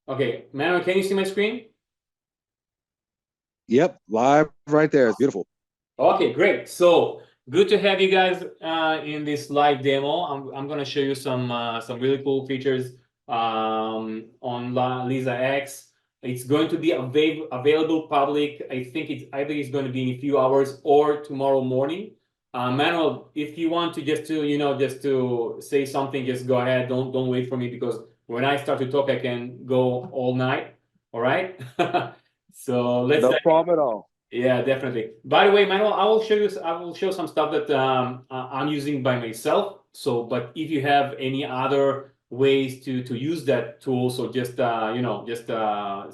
Okay, Manuel, can you see my screen? Yep, live right there. It's beautiful. Okay, great. So good to have you guys in this live demo. I'm gonna show you some really cool features on LizaX. It's going to be available public. I think it's going to be in a few hours or tomorrow morning. Manuel, if you want to just to say something, just go ahead. Don't wait for me because when I start to talk, I can go all night. All right. So let's. No problem at all. Yeah, definitely. By the way, Manuel, I will show you. I will show some stuff that I'm using by myself. So, but if you have any other ways to use that tool, so just just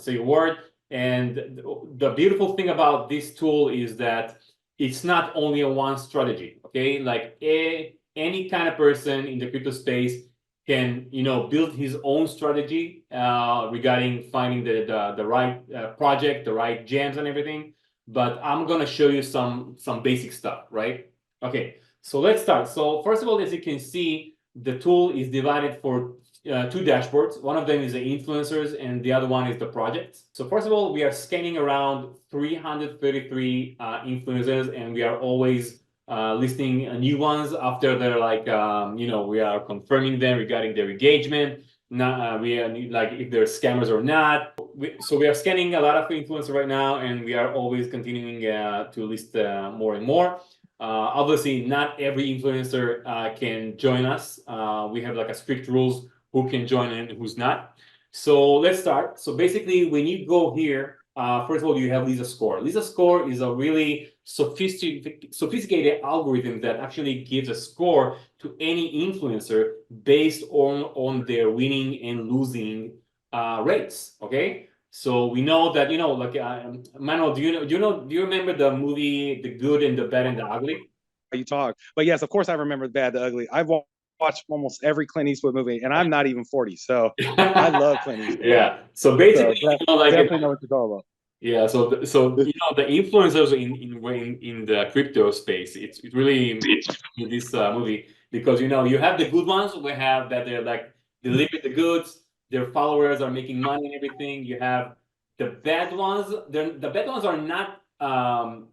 say a word. And the beautiful thing about this tool is that it's not only a one strategy. Okay, like any kind of person in the crypto space can build his own strategy regarding finding the right project, the right gems, and everything, but I'm gonna show you some basic stuff, right? Okay, so let's start. So first of all, as you can see, the tool is divided for two dashboards. One of them is the influencers and the other one is the projects. So first of all, we are scanning around 333 influencers, and we are always listing new ones after they're like, we are confirming them regarding their engagement. Not, we are like if they're scammers or not. So we are scanning a lot of influencers right now, and we are always continuing to list more and more. Obviously, not every influencer can join us. We have like a strict rules who can join and who's not. So let's start. So basically, when you go here, first of all, you have Lisa Score. Lisa Score is a really sophisticated algorithm that actually gives a score to any influencer based on their winning and losing rates. Okay, so we know that like Manuel, do you remember the movie The Good and the Bad and the Ugly? You talk, but yes, of course I remember the bad, the ugly. I've watched almost every Clint Eastwood movie, and I'm not even 40, so I love Clint Eastwood. Yeah. So So basically, like definitely know what you're talking yeah. So the influencers in the crypto space, it's really in this movie because you have the good ones. We have that they're like deliver the goods. Their followers are making money and everything. You have the bad ones. The bad ones are not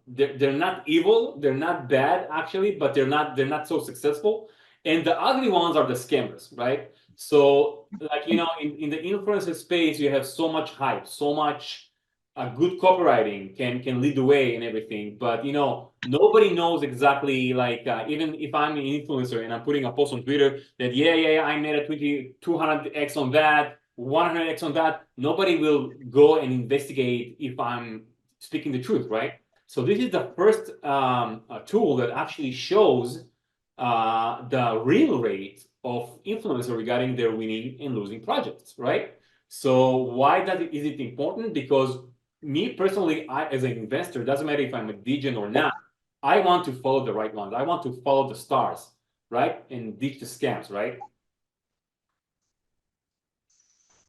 they're not evil. They're not bad actually, but they're not so successful. And the ugly ones are the scammers, right? So like in the influencer space, you have so much hype, so much good copywriting can lead the way and everything, but nobody knows exactly, like even if I'm an influencer and I'm putting a post on Twitter that yeah I made a 200x on that, 100x on that, nobody will go and investigate if I'm speaking the truth, right? So this is the first tool that actually shows the real rate of influencer regarding their winning and losing projects, right? So why is it important? Because me personally, as an investor, doesn't matter if I'm a degen or not, I want to follow the right ones. I want to follow the stars, right? And ditch the scams, right?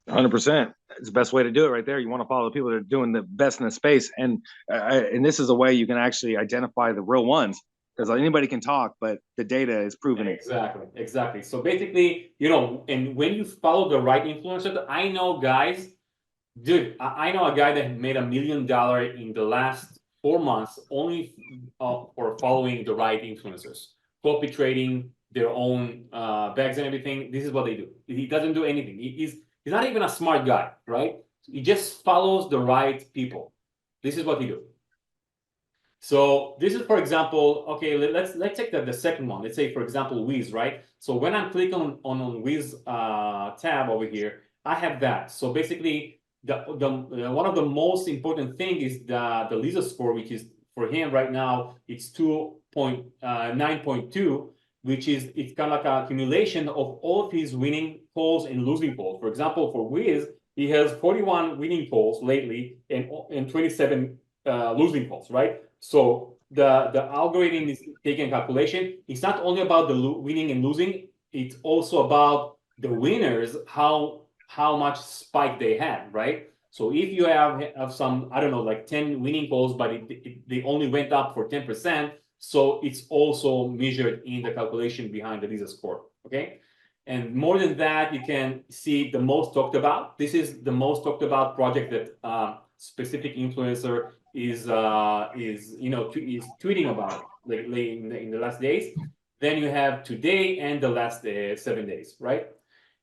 about. 100%. It's the best way to do it right there. You want to follow the people that are doing the best in the space, and this is a way you can actually identify the real ones because anybody can talk, but the data is proving it. Exactly. So basically, and when you follow the right influencer, I know guys, dude, I know a guy that made $1 million in the last 4 months only for following the right influencers, copy trading their own bags and everything. This is what they do. He doesn't do anything. He's not even a smart guy, right? He just follows the right people. This is what he do. So this is, for example, okay, let's take the second one. Let's say, for example, Wiz, right? So when I'm clicking on Wiz tab over here, I have that. So basically, the one of the most important thing is the Lisa score, which is for him right now, it's 2.9.2, which is it's kind of like an accumulation of all of his winning polls and losing polls. For example, for Wiz, he has 41 winning polls lately and 27 losing polls, right? So the algorithm is taking a calculation. It's not only about the winning and losing. It's also about the winners, how much spike they had, right? So if you have some, I don't know, like 10 winning polls, but they only went up for 10%, so it's also measured in the calculation behind the Lisa score. Okay. And more than that, you can see the most talked about. This is the most talked about project that specific influencer is tweeting about lately in the last days. Then you have today and the last 7 days, right?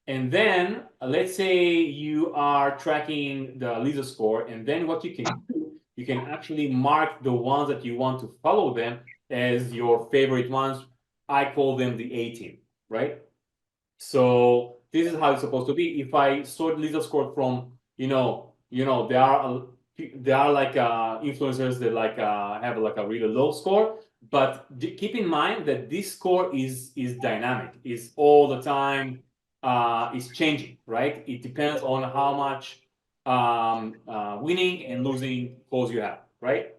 And then let's say you are tracking the Lisa score, and then what you can do, you can actually mark the ones that you want to follow them as your favorite ones. I call them the A team, right? So this is how it's supposed to be. If I sort Lisa score from, there are like influencers that like have like a really low score, but keep in mind that this score is dynamic, is all the time, is changing, right? It depends on how much winning and losing calls you have, right?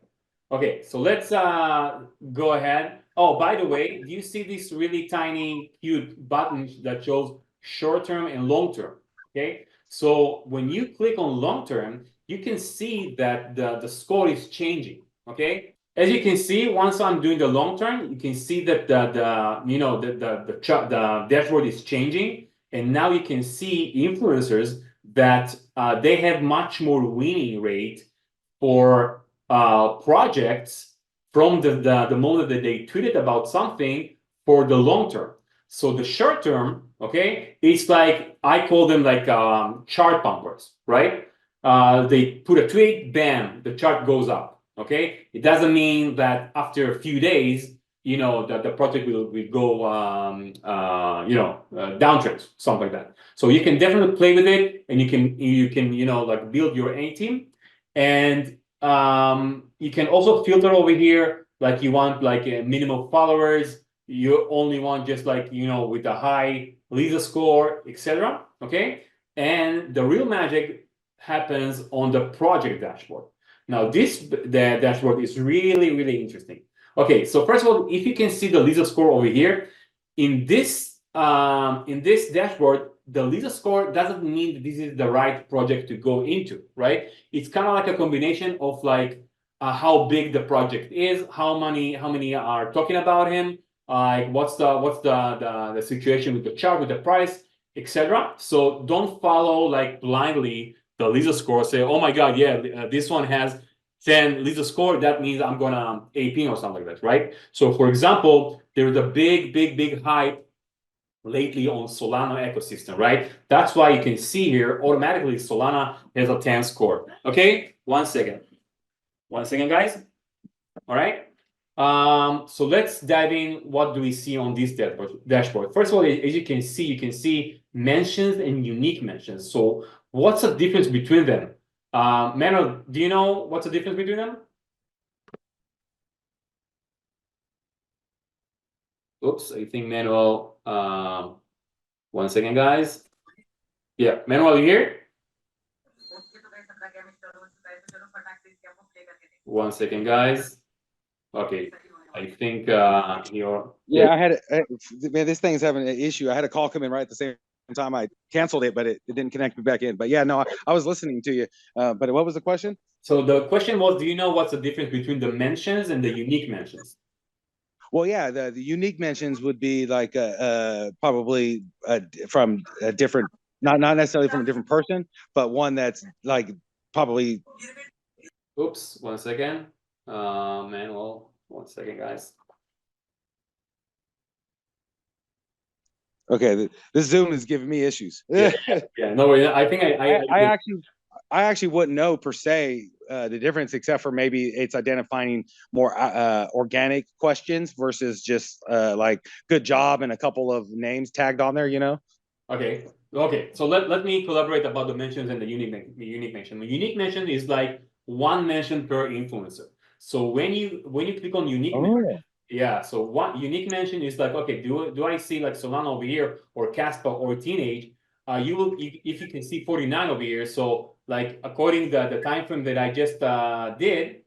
Okay, so let's go ahead. Oh, by the way, do you see this really tiny, cute button that shows short term and long term? Okay, so when you click on long term, you can see that the score is changing. Okay, as you can see, once I'm doing the long term, you can see that the dashboard is changing, and now you can see influencers that they have much more winning rate for projects from the moment that they tweeted about something for the long term. So the short term, okay, it's like I call them like chart pumpers, right? They put a tweet, bam, the chart goes up. Okay, it doesn't mean that after a few days, that the project will go downtrend, something like that. So you can definitely play with it, and you can like build your A team, and you can also filter over here, like you want like a minimum followers, you only want just like with a high Lisa score, etc. Okay, and the real magic happens on the project dashboard. Now the dashboard is really interesting. Okay, so first of all, if you can see the Lisa score over here, in this dashboard, the Lisa score doesn't mean that this is the right project to go into, right? It's kind of like a combination of like how big the project is, how many are talking about him, like what's the situation with the chart, with the price, etc. So don't follow like blindly the Lisa score. Say, oh my God, yeah, this one has 10 Lisa score. That means I'm gonna AP or something like that, right? So for example, there's a big hype lately on Solana ecosystem, right? That's why you can see here automatically Solana has a 10 score. Okay, 1 second, guys. All right. So let's dive in. What do we see on this dashboard? First of all, as you can see mentions and unique mentions. So what's the difference between them? Manuel, do you know what's the difference between them? Oops, I think Manuel. 1 second, guys. Yeah, Manuel, you here? 1 second, guys. Okay, I think you're. Yeah, I had man, this thing's having an issue. I had a call come in right at the same time. I canceled it, but it didn't connect me back in. But yeah, no, I was listening to you. But what was the question? So the question was, do you know what's the difference between the mentions and the unique mentions? Well, yeah, the unique mentions would be like probably from a different, not necessarily from a different person, but one that's like probably. Oops, 1 second. Manuel, 1 second, guys. Okay, this Zoom is giving me issues. Yeah, no, I think I actually wouldn't know per se the difference, except for maybe it's identifying more organic questions versus just like good job and a couple of names tagged on there, Okay. So let me collaborate about the mentions and the unique mention. The unique mention is like one mention per influencer. So when you click on unique mention, yeah, so one unique mention is like, okay, do I see like Solana over here or Caspa or Teenage? You will, if you can see 49 over here. So like according to the time frame that I just did,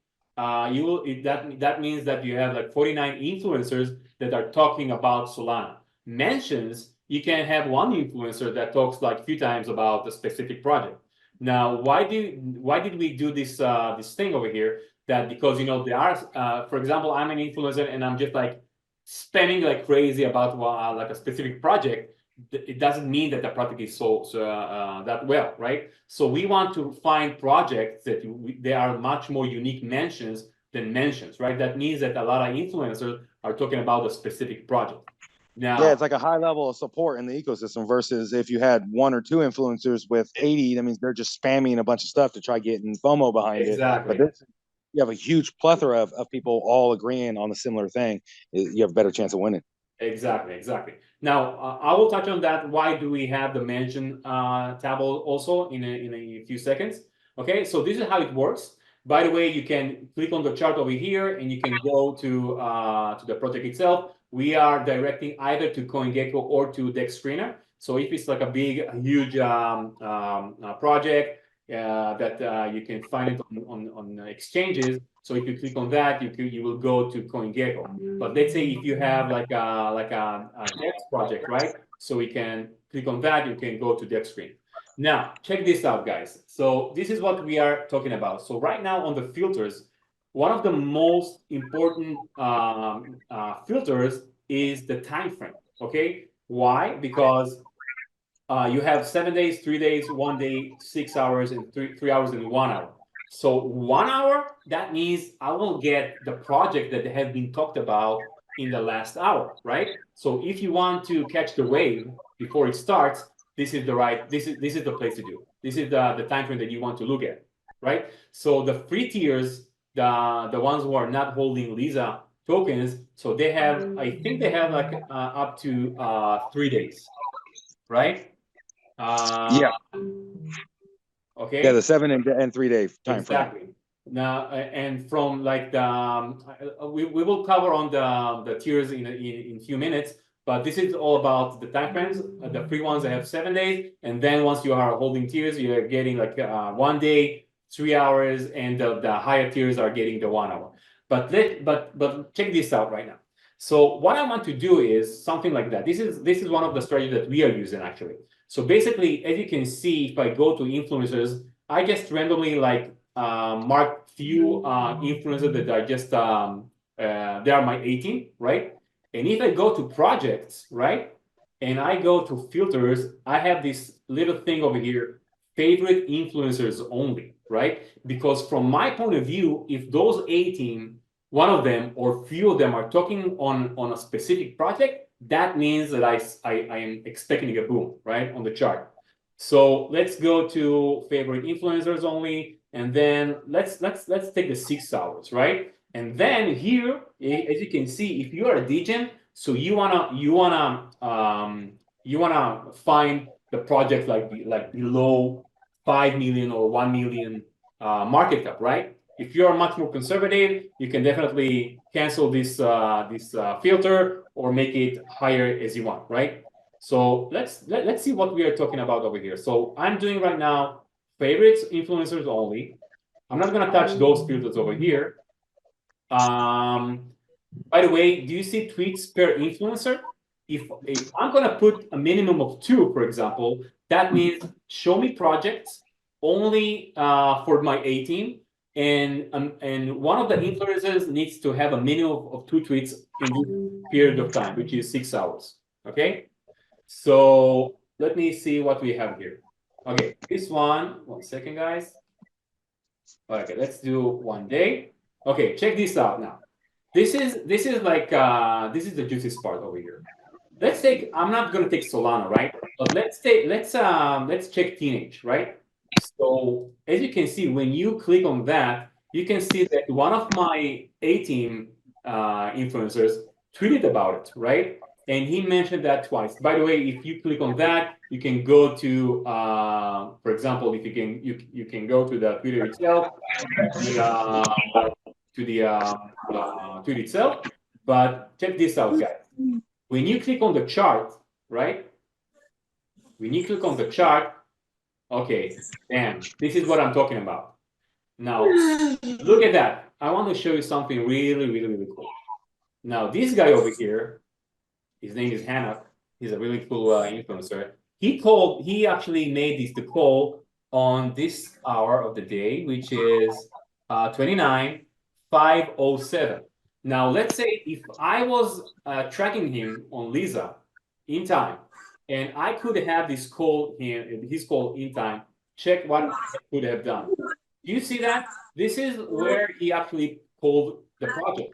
you will that means that you have like 49 influencers that are talking about Solana. Mentions, you can have one influencer that talks like a few times about the specific project. Now, why did we do this this thing over here? That because there are, for example, I'm an influencer and I'm just like spamming like crazy about like a specific project. it doesn't mean that the product is so that well, right? So we want to find projects that they are much more unique mentions than mentions, right? That means that a lot of influencers are talking about a specific project. Now, Yeah, it's like a high level of support in the ecosystem versus if you had one or two influencers with 80, that means they're just spamming a bunch of stuff to try getting FOMO behind it. But this, you have a huge plethora of people all agreeing on a similar thing. You have a better chance of winning. Exactly. Now, I will touch on that. Why do we have the mention tab also in a few seconds? Okay, so this is how it works. By the way, you can click on the chart over here and you can go to the project itself. We are directing either to CoinGecko or to Dex Screener. So if it's like a big, huge project that you can find it on exchanges. So if you click on that, you will go to CoinGecko. But let's say if you have like a Dex project, right? So we can click on that. You can go to Dex Screen. Now check this out, guys. So this is what we are talking about. So right now on the filters, one of the most important filters is the time frame. Okay, why? Because you have 7 days, 3 days, 1 day, 6 hours, and 3 hours and 1 hour. So 1 hour, that means I will get the project that have been talked about in the last hour, right? So if you want to catch the wave before it starts, this is the place to do. This is the time frame that you want to look at, right? So the free tiers, the ones who are not holding Lisa tokens, so they have, I think they have like up to 3 days, right? Yeah. Okay. Yeah, the 7 and 3 day time frame. Exactly. Now, and from like we will cover on the tiers in a few minutes, but this is all about the time frames. The free ones they have 7 days, and then once you are holding tiers, you are getting like 1 day, 3 hours, and the higher tiers are getting the 1 hour. But check this out right now. So what I want to do is something like that. This is one of the strategies that we are using actually. So basically, as you can see, if I go to influencers, I just randomly like mark few influencers that are just they are my 18, right? And if I go to projects, right, and I go to filters, I have this little thing over here, favorite influencers only, right? Because from my point of view, if those 18, one of them or few of them are talking on a specific project, that means that I am expecting a boom, right, on the chart. So let's go to favorite influencers only, and then let's take the 6 hours, right? And then here, as you can see, if you are a degen, so you wanna find the project like below 5 million or 1 million market cap, right? If you are much more conservative, you can definitely cancel this filter or make it higher as you want, right? So let's see what we are talking about over here. So I'm doing right now favorites influencers only. I'm not gonna touch those filters over here. By the way, do you see tweets per influencer? If I'm gonna put a minimum of 2, for example, that means show me projects only for my 18, and one of the influencers needs to have a minimum of 2 tweets in this period of time, which is 6 hours. Okay, so let me see what we have here. Okay, this one second, guys. Okay, let's do 1 day. Okay, check this out now. This is like this is the juiciest part over here. Let's take, I'm not gonna take Solana, right? But let's check Teenage, right? So as you can see, when you click on that, you can see that one of my 18 influencers tweeted about it, right? And he mentioned that twice. By the way, if you click on that, you can go to, for example, if you can go to the Twitter itself, to the tweet itself. But check this out, guys. When you click on the chart, right? When you click on the chart, okay, damn, this is what I'm talking about. Now, look at that. I want to show you something really cool. Now, this guy over here, his name is Hanok. He's a really cool influencer. He actually made the call on this hour of the day, which is 29:507. Now, let's say if I was tracking him on Lisa in time, and I could have this call in his call in time, check what I could have done. Do you see that? This is where he actually called the project.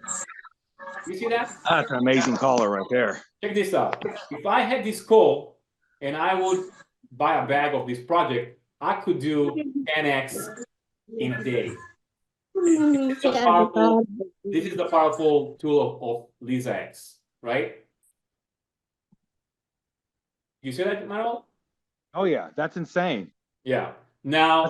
You see that? That's an amazing caller right there. Check this out. If I had this call and I would buy a bag of this project, I could do 10x in a day. This is the powerful tool of LizaX, right? You see that, Manuel? Oh yeah, that's insane. Yeah. Now,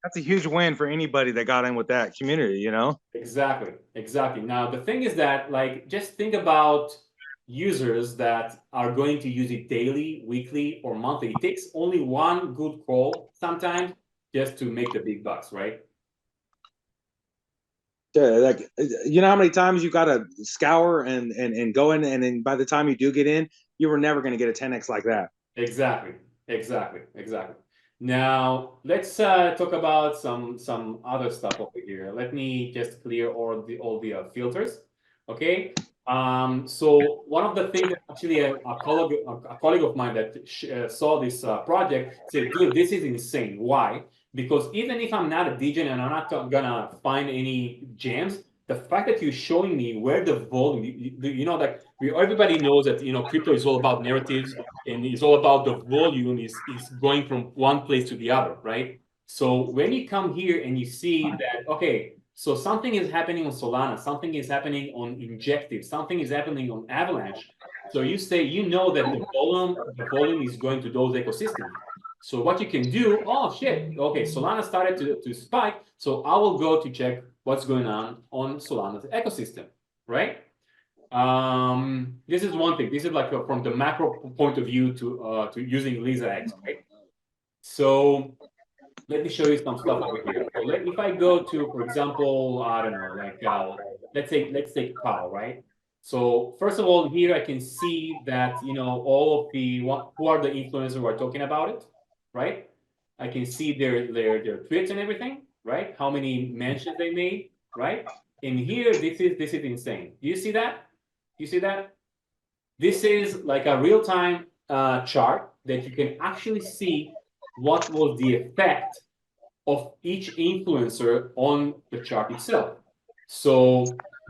That's a huge win for anybody that got in with that community, you know? exactly, exactly. Now, the thing is that, like, just think about users that are going to use it daily, weekly, or monthly. It takes only one good call sometimes just to make the big bucks, right? Yeah, like you know how many times you got to scour and go in, and then by the time you do get in, you were never going to get a 10x like that. Exactly, exactly, exactly. Now let's talk about some other stuff over here. Let me just clear all the filters. Okay. So one of the things that actually a colleague of mine that saw this project said, "Dude, this is insane. Why? Because even if I'm not a DJ and I'm not gonna find any gems, the fact that you're showing me where the volume, like everybody knows that crypto is all about narratives and it's all about the volume is going from one place to the other, right? So when you come here and you see that, okay, so something is happening on Solana, something is happening on Injective, something is happening on Avalanche. So you say, that the volume is going to those ecosystems. So what you can do, oh shit, okay, Solana started to spike, so I will go to check what's going on Solana's ecosystem, right? This is one thing. This is like from the macro point of view to using LizaX, right? So let me show you some stuff over here. So if I go to, for example, I don't know, like let's take Pal, right? So first of all, here I can see that all of who are the influencers who are talking about it, right? I can see their tweets and everything, right? How many mentions they made, right? And here, this is insane. Do you see that? You see that? This is like a real-time chart that you can actually see what was the effect of each influencer on the chart itself. So,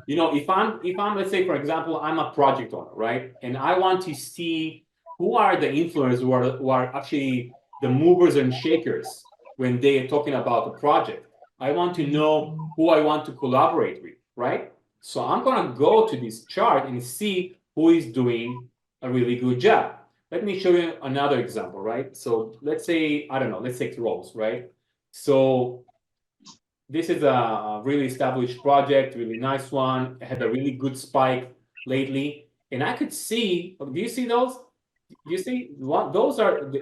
if I'm let's say for example, I'm a project owner, right? And I want to see who are the influencers who are actually the movers and shakers when they are talking about the project. I want to know who I want to collaborate with, right? So I'm gonna go to this chart and see who is doing a really good job. Let me show you another example, right? So let's say, I don't know, let's take Rolls, right? So this is a really established project, really nice one. It had a really good spike lately. And I could see, do you see those? Do you see what those are?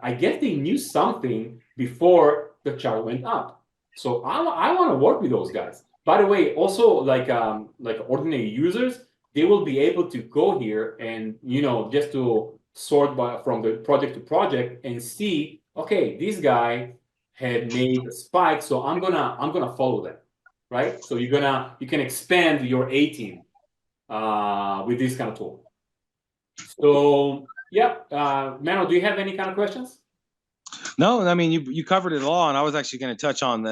I guess they knew something before the chart went up. So I want to work with those guys. By the way, also like ordinary users, they will be able to go here and just to sort from the project to project and see, okay, this guy had made a spike, so I'm gonna follow them, right? So you can expand your A team with this kind of tool. So yeah, Mano, do you have any kind of questions? No, I mean you covered it all, and I was actually going to touch on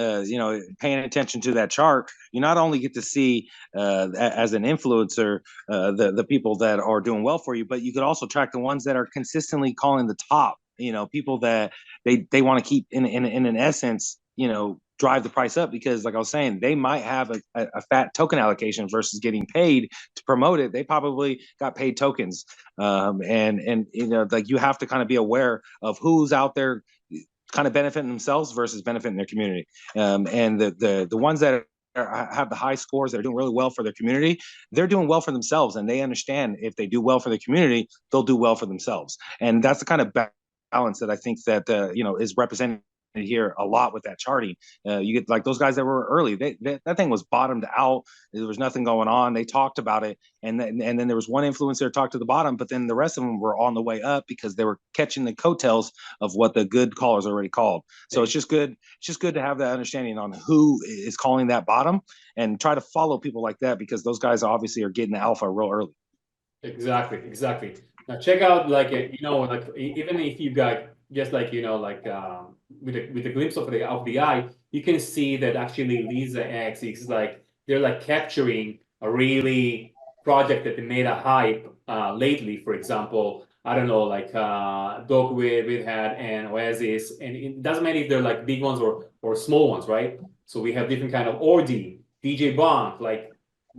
paying attention to that chart. You not only get to see as an influencer the people that are doing well for you, but you could also track the ones that are consistently calling the top. People that they want to keep in an essence, drive the price up because, like I was saying, they might have a fat token allocation versus getting paid to promote it. They probably got paid tokens, and like you have to kind of be aware of who's out there kind of benefiting themselves versus benefiting their community. And the ones that have the high scores that are doing really well for their community, they're doing well for themselves, and they understand if they do well for the community, they'll do well for themselves. And that's the kind of balance that I think that is represented here a lot with that charting. You get like those guys that were early, that thing was bottomed out. There was nothing going on. They talked about it, and then there was one influencer talked to the bottom, but then the rest of them were on the way up because they were catching the coattails of what the good callers already called. So it's just good. It's just good to have that understanding on who is calling that bottom and try to follow people like that because those guys obviously are getting the alpha real early. Exactly, exactly. Now check out like even if you got just like with a glimpse of the eye, you can see that actually LizaX is like they're like capturing a really project that they made a hype lately. For example, I don't know, like Doc with had and Oasis, and it doesn't matter if they're like big ones or small ones, right? So we have different kind of Ordi, DJ Bonk, like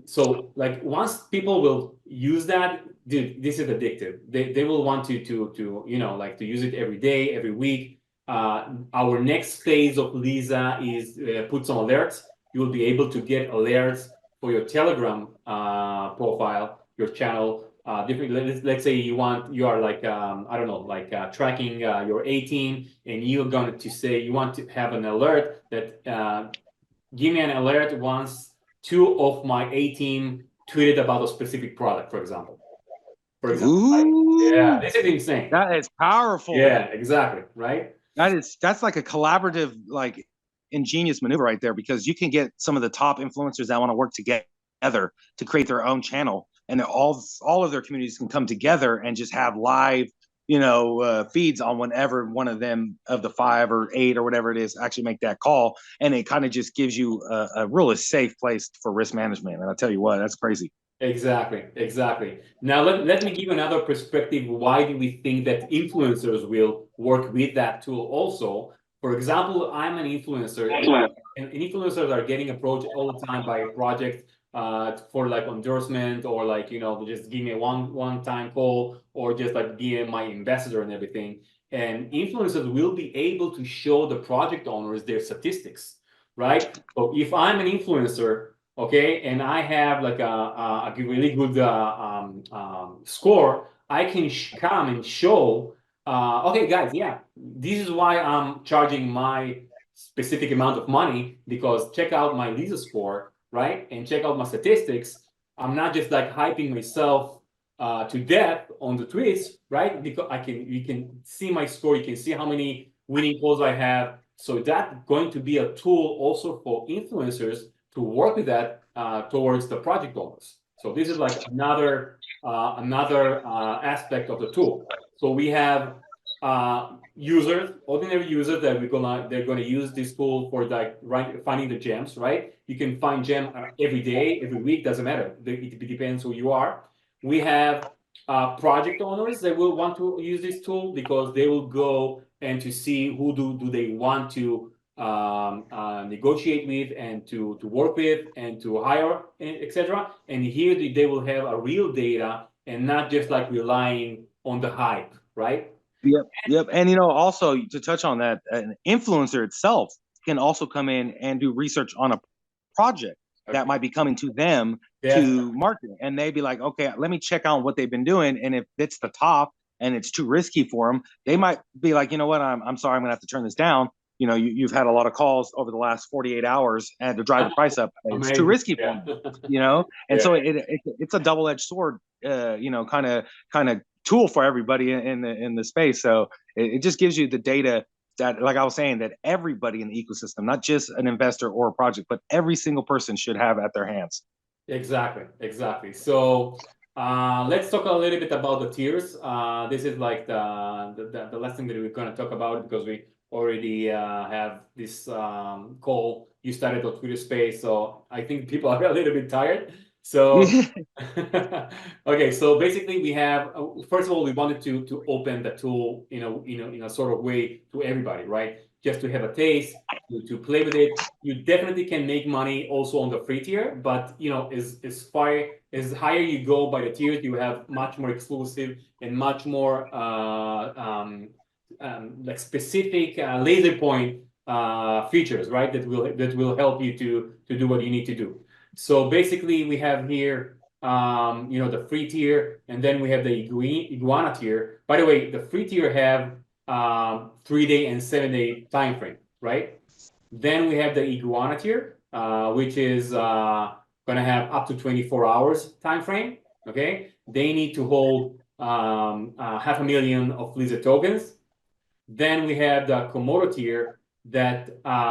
so like once people will use that, dude, this is addictive. They will want like to use it every day, every week. Our next phase of Lisa is put some alerts. You will be able to get alerts for your Telegram profile, your channel. Different. Let's say you are like I don't know, like tracking your 18, and you're going to say you want to have an alert that give me an alert once two of my 18 tweeted about a specific product, for example. Yeah, Ooh, this is insane. that is powerful. Yeah, exactly. Right. That's like a collaborative, like ingenious maneuver right there, because you can get some of the top influencers that want to work together to create their own channel, and all of their communities can come together and just have live, feeds on whenever one of them of the 5 or 8 or whatever it is actually make that call, and it kind of just gives you a really safe place for risk management. And I'll tell you what, that's crazy. Exactly. Now let me give you another perspective. Why do we think that influencers will work with that tool also? For example, I'm an influencer, and influencers are getting approached all the time by projects for like endorsement or like just give me a one time call or just like be my ambassador and everything. And influencers will be able to show the project owners their statistics, right? So if I'm an influencer, okay, and I have like a really good score, I can come and show, okay, guys, yeah, this is why I'm charging my specific amount of money because check out my Lisa score, right? And check out my statistics. I'm not just like hyping myself to death on the tweets, right? Because you can see my score, you can see how many winning calls I have. So that's going to be a tool also for influencers to work with that towards the project owners. So this is like another aspect of the tool. So we have users, ordinary users that they're gonna use this tool for like finding the gems, right? You can find gem every day, every week, doesn't matter. It depends who you are. We have project owners that will want to use this tool because they will go and to see who do they want to negotiate with and to work with and to hire, etc. And here they will have a real data and not just like relying on the hype, right? Yep. And also to touch on that, an influencer itself can also come in and do research on a project that might be coming to them to market, and they'd be like, okay, let me check out what they've been doing, and if it's the top and it's too risky for them, they might be like, you know what, I'm sorry, I'm gonna have to turn this down. You've had a lot of calls over the last 48 hours and to drive the price up. It's too risky for them, and so it's a double-edged sword, kind of tool for everybody in the space. So it just gives you the data that, like I was saying, that everybody in the ecosystem, not just an investor or a project, but every single person should have at their hands. Exactly. So let's talk a little bit about the tiers. This is like the last thing that we're going to talk about because we already have this call. You started on Twitter Space, so I think people are a little bit tired. So okay, so basically we have first of all we wanted to open the tool in a sort of way to everybody, right? Just to have a taste, to play with it. You definitely can make money also on the free tier, but as higher you go by the tiers, you have much more exclusive and much more like specific laser point features, right? That will help you to do what you need to do. So basically, we have here, the free tier, and then we have the iguana tier. By the way, the free tier have 3-day and 7-day time frame, right? Then we have the iguana tier, which is gonna have up to 24 hours time frame. Okay, they need to hold 500,000 of Lisa tokens. Then we have the Komodo tier that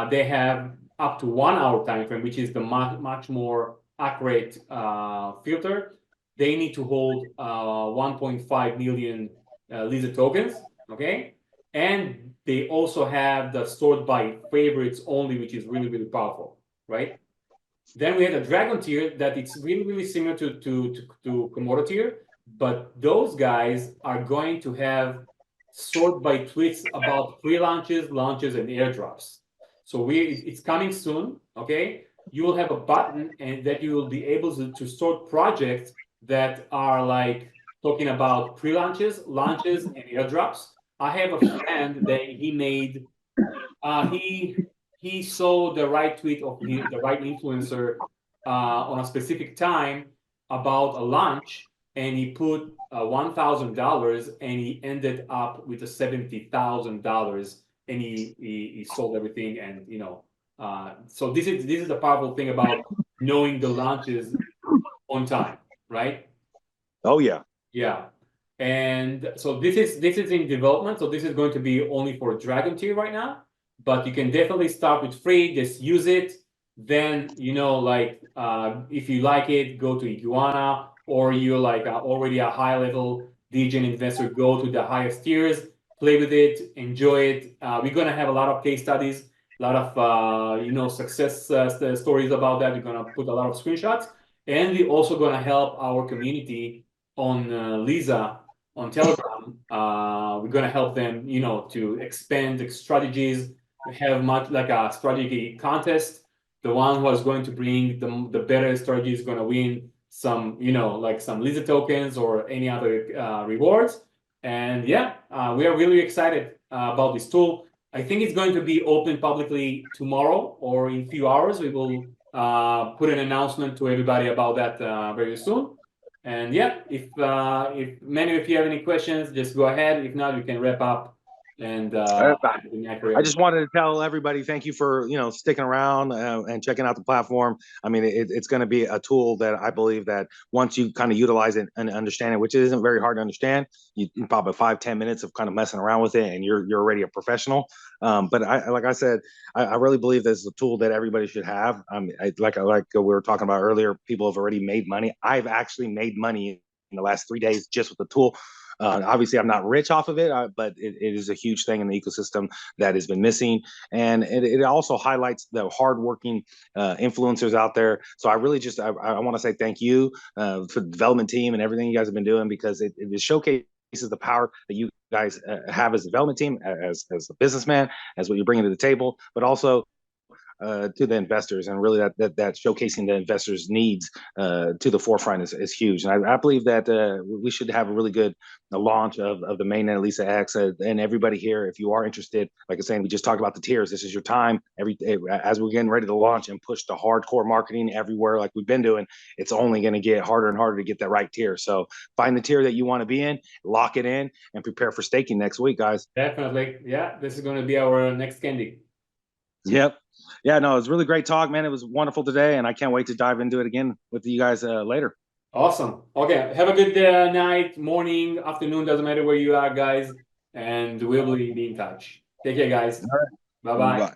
they have up to 1 hour time frame, which is the much more accurate filter. they need to hold 1.5 million Lisa tokens, okay? And they also have the stored by favorites only, which is really, really powerful, right? Then we have a dragon tier that it's really, really similar to Komodo tier, but those guys are going to have sort by tweets about pre-launches, launches, and airdrops. So it's coming soon, okay? You will have a button and that you will be able to sort projects that are like talking about pre-launches, launches, and airdrops. I have a friend that he made he saw the right tweet of the right influencer on a specific time about a launch, and he put $1,000, and he ended up with a $70,000, and he sold everything, and so this is the powerful thing about knowing the launches on time, right? Oh yeah. Yeah. And so this is in development. So this is going to be only for Dragon tier right now, but you can definitely start with free, just use it. Then, if you like it, go to Iguana, or you're like already a high level DGen investor, go to the highest tiers, play with it, enjoy it. We're going to have a lot of case studies, a lot of, success stories about that. We're going to put a lot of screenshots, and we're also going to help our community on Lisa on Telegram. We're gonna help them, to expand the strategies. We have much like a strategy contest. The one who is going to bring the better strategy is gonna win some, like some Lisa tokens or any other rewards. And yeah, we are really excited about this tool. I think it's going to be open publicly tomorrow or in a few hours. We will put an announcement to everybody about that very soon. And yeah, if many of you have any questions, just go ahead. If not, we can wrap up. And I just wanted to tell everybody thank you for sticking around and checking out the platform. I mean, it's going to be a tool that I believe that once you kind of utilize it and understand it, which isn't very hard to understand, you probably 5-10 minutes of kind of messing around with it, and you're already a professional. But like I said, I really believe this is a tool that everybody should have. Like we were talking about earlier, people have already made money. I've actually made money in the last 3 days just with the tool. Obviously, I'm not rich off of it, but it is a huge thing in the ecosystem that has been missing. And it also highlights the hardworking influencers out there. So I really just, I want to say thank you for the development team and everything you guys have been doing, because it showcases the power that you guys have as a development team, as a businessman, as what you're bringing to the table, but also to the investors, and really that showcasing the investors' needs to the forefront is huge. And I believe that we should have a really good launch of the mainnet LizaX, and everybody here, if you are interested, like I said, we just talked about the tiers. This is your time. As we're getting ready to launch and push the hardcore marketing everywhere, like we've been doing, it's only going to get harder and harder to get that right tier. So find the tier that you want to be in, lock it in, and prepare for staking next week, guys. Definitely, yeah. This is going to be our next candy. Yep. Yeah, no, it was really great talk, man. It was wonderful today, and I can't wait to dive into it again with you guys later. Awesome. Okay, have a good night, morning, afternoon, doesn't matter where you are, guys, and we'll be in touch. Take care, guys. All right. Bye-bye. Bye.